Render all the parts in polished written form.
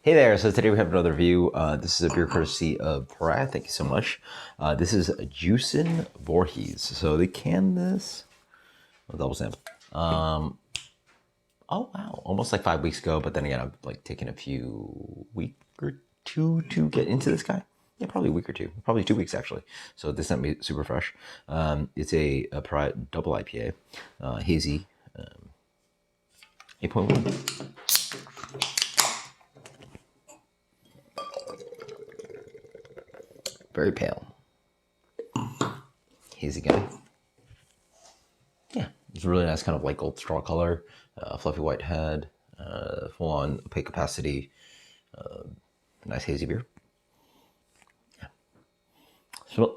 Hey there, so today we have another review. This is a beer courtesy of Pariah, thank you so much. This is Juicin Voorhees. So they canned this, double sample. Oh wow, almost like 5 weeks ago, but then again, I've like taken a week or two to get into this guy. Yeah, probably a week or two, probably 2 weeks actually. So this sent me super fresh. It's a Pariah double IPA, hazy, 8.1. Very pale. Hazy guy. Yeah, it's a really nice kind of like gold straw color, fluffy white head, full on opaque opacity, nice hazy beer. Yeah.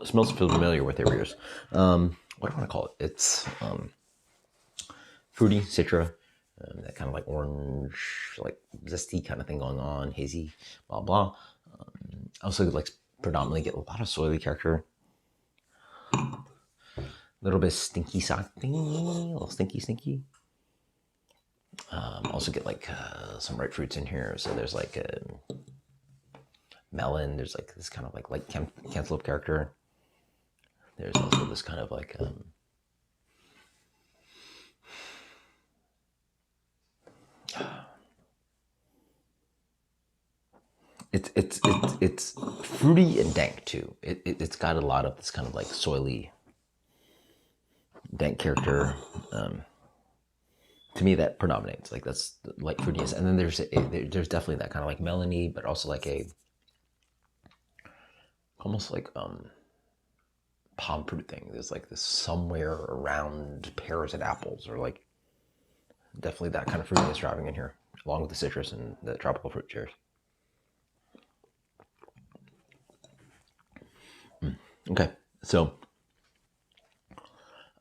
Smells familiar with their beers. What do I want to call it? It's fruity, citra, that kind of like orange, like zesty kind of thing going on, hazy, blah blah. Also like predominantly get a lot of soily character. A little bit stinky something, a little stinky. Also get like some ripe fruits in here. So there's like a melon. There's like this kind of like light cantaloupe character. There's also this kind of like it's fruity and dank too. It's got a lot of this kind of like soily dank character. To me, that predominates. Like that's the light fruitiness, and then there's definitely that kind of like melony, but also like a almost like palm fruit thing. There's like this somewhere around pears and apples, or like definitely that kind of fruitiness driving in here, along with the citrus and the tropical fruit. Cheers. Okay, so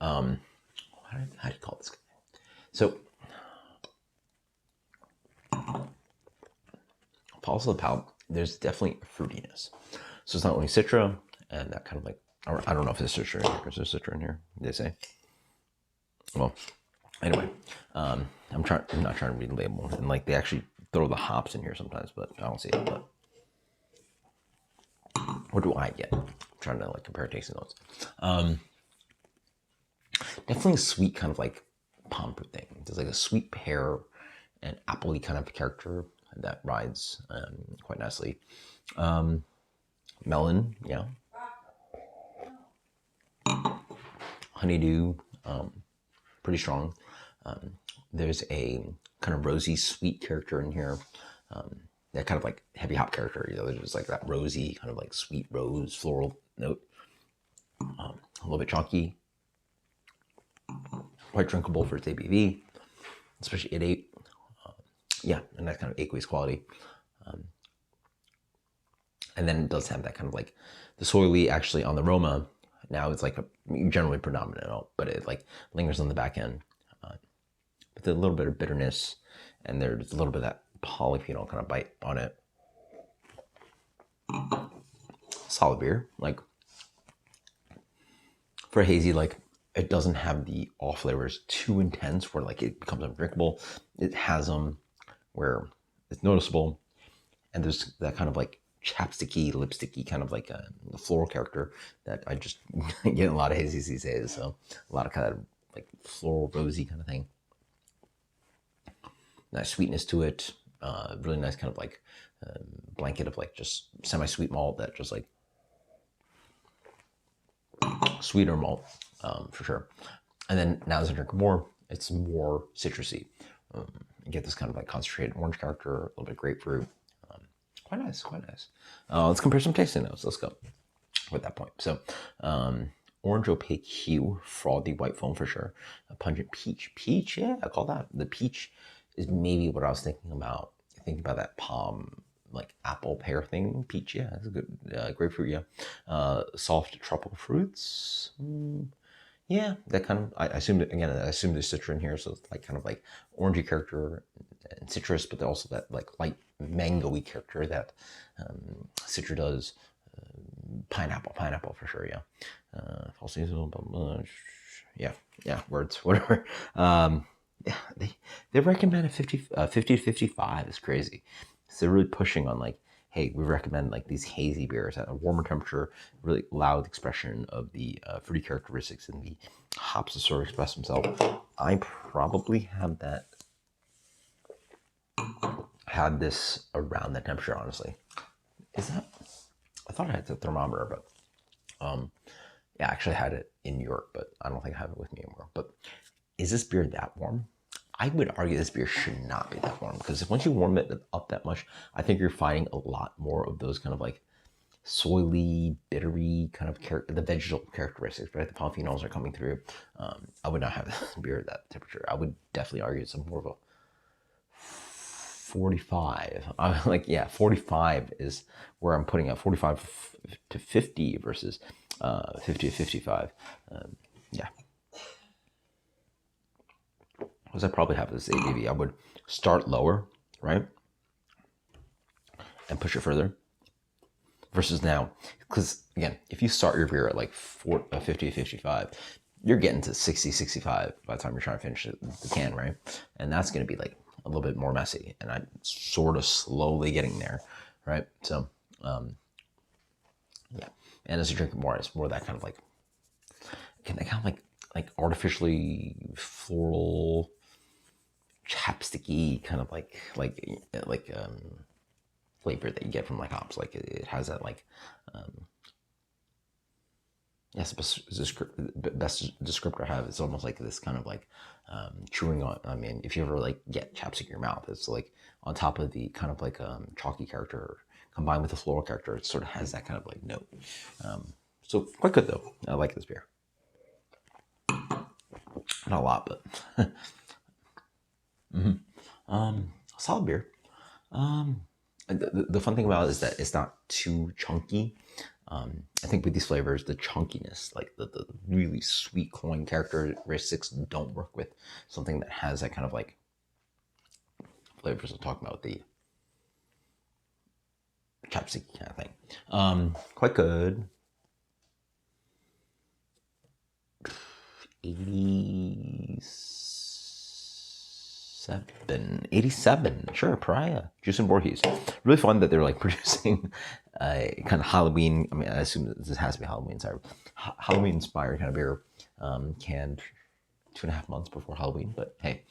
how do you call this guy? So falls to the palate, there's definitely a fruitiness. So it's not only citra and that kind of like, or I don't know if there's citra in here. Is there citra in here? They say. Well, anyway, I'm not trying to read the label, and like they actually throw the hops in here sometimes, but I don't see it. But what do I get? I'm trying to like compare tasting notes. Definitely a sweet kind of like palm fruit thing. There's like a sweet pear and appley kind of character that rides quite nicely. Melon, yeah. Honeydew, pretty strong. There's a kind of rosy, sweet character in here. That kind of like heavy hop character. You know, there's just like that rosy, kind of like sweet rose floral note. A little bit chalky. Quite drinkable for its ABV, especially at 8. Yeah, and that kind of aqueous quality. And then it does have that kind of like the soily actually on the aroma. Now it's like generally predominant, but it like lingers on the back end with a little bit of bitterness, and there's a little bit of that polyphenol kind of bite on it. Solid beer, like for a hazy, like it doesn't have the off flavors too intense where like it becomes undrinkable. It has them where it's noticeable, and there's that kind of like chapsticky, lipsticky kind of like a floral character that I just get a lot of hazies these days. So a lot of kind of like floral, rosy kind of thing. Nice sweetness to it. Really nice kind of like blanket of like just semi-sweet malt that just like sweeter malt for sure. And then now as I drink more, it's more citrusy. You get this kind of like concentrated orange character, a little bit of grapefruit. Quite nice, quite nice. Let's compare some tasting notes. Let's go with that point. So, orange opaque hue, frothy white foam for sure. A pungent peach. Peach, yeah, I call that. The peach is maybe what I was thinking about. Thinking about that palm, like apple pear thing. Peach, yeah, that's a good. Grapefruit, yeah. Soft tropical fruits. Yeah, that kind of, I assume that, again, I assume there's citra in here, so it's like kind of like orangey character and citrus, but also that like light mango-y character that citra does. Pineapple for sure, yeah. Fall seasonal, yeah, words, whatever. Yeah, they recommend a 50 to 55. It's crazy. So they're really pushing on like, hey, we recommend like these hazy beers at a warmer temperature, really loud expression of the fruity characteristics and the hops to sort of express themselves. I probably have had this around that temperature, honestly. Is that? I thought I had the thermometer, but yeah, I actually had it in New York, but I don't think I have it with me anymore. But is this beer that warm? I would argue this beer should not be that warm, because if once you warm it up that much, I think you're finding a lot more of those kind of like soily, bittery kind of the vegetal characteristics, right? The polyphenols are coming through. I would not have this beer at that temperature. I would definitely argue it's more of a 45. I'm like, yeah, 45 is where I'm putting it. 45 to 50 versus 50 to 55. Yeah. Because I probably have this ABV. I would start lower, right? And push it further. Versus now, because again, if you start your beer at like 50 to 55, you're getting to 60, 65 by the time you're trying to finish the can, right? And that's going to be like a little bit more messy. And I'm sort of slowly getting there, right? So, yeah. And as you drink more, it's more that kind of like, kind of like artificially floral, chapsticky kind of like flavor that you get from like hops. Like it has that like, yes, best descriptor I have. It's almost like this kind of like chewing on. I mean, if you ever like get chapstick in your mouth, it's like on top of the kind of like chalky character combined with the floral character. It sort of has that kind of like note. So quite good though. I like this beer. Not a lot, but solid beer. The fun thing about it is that it's not too chunky. I think with these flavors, the chunkiness, like the really sweet cloying characteristics, don't work with something that has that kind of like flavors I'm talking about, the chapstick kind of thing. Quite good. 87, sure. Pariah Juicin Voorhees. Really fun that they're like producing kind of Halloween. I mean, I assume this has to be Halloween. Sorry, Halloween inspired kind of beer, canned 2.5 months before Halloween. But hey,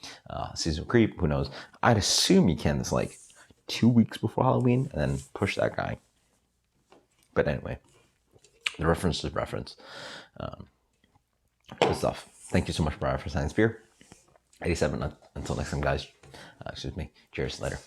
seasonal creep. Who knows? I'd assume you can this like 2 weeks before Halloween, and then push that guy. But anyway, the reference is reference. Good stuff. Thank you so much, Brian, for Science Beer. 87. Until next time, guys. Excuse me. Cheers. Later.